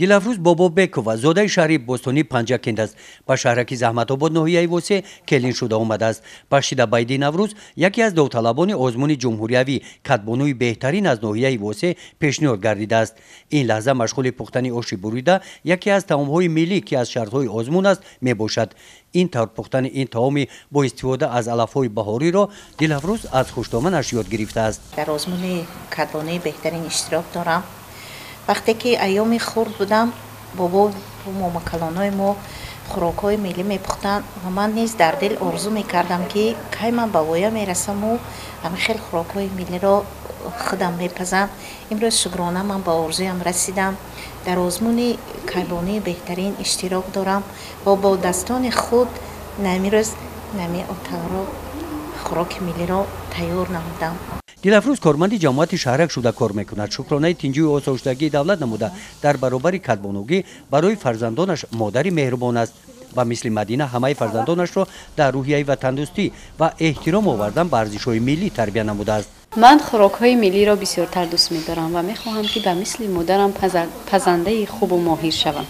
دلافروز بابابکووا زاده شهری بوستونی پنجاکند است. با شهرکی زحمت‌آباد ناحیه وسه کلین شده آمده است. بخشیده بایدی نوروز یکی از داوطلبان آزمون جمهوریوی کدبانوی بهترین از ناحیه وسه پیشنهاد گردیده است. این لحظه مشغول پختن آش بریده یکی از طعام‌های ملی که از شرط‌های آزمون است میباشد. این طور پختن این طعام با استفاده از علف‌های بهاری را دلافروز از خوش‌دامنش یاد گرفته است. در آزمون کدبانوی بهترین اشتراک دارم. وقتی که ایام خرد بودم بابا و ماماکلانای ما خوراک‌های ملی میپختن و من نیز در دل آرزو میکردم که کی من به وایا میرسم و همین خیلی خوراک‌های ملی را خودم میپزم. امروز شکرانه من به آرزویم رسیدم. در آزمون کدبانوی بهترین اشتراک دارم و با دستان خود نمیروز خوراک ملی را تیار نمودم. دلافروز کارمند جماعت شهرک شده کار میکند. شکرانه تینجوی آسایشگی دولت نموده در برابر کدبانوگی برای فرزندانش مادری مهربان است و مثل مدینه همه فرزندانش را در روحیه و تندرستی و احترام آوردن به ارزش‌های ملی تربیت نموده است. من خوراک‌های ملی را بسیارتر دوست می‌دارم و می‌خواهم که به مثل مادرم پزنده خوب و ماهر شوم.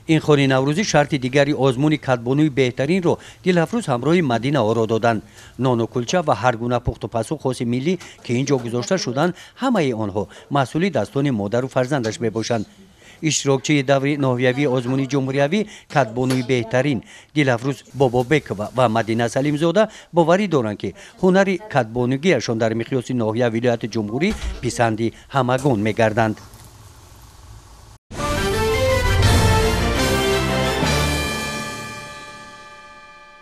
این خانه نوروزی شرط دیگری آزمون کدبانوی بهترین رو دلافروز همراه مدینه آرا دادند. نان و کلچه و هر گونه پخت و پسو خاص ملی که اینجا گذاشته شدند همه آنها مسئول دستان مادر و فرزندش میباشند. اشتراکچی دوره ناحیوی آزمون جمهوریوی کدبانوی بهترین دلافروز بابابکووا و مدینه سلیم زاده باوری دارند که هنر کدبانوگیشان در مقیاس ناحیه ولایت جمهوری پسندی همگان میگردند.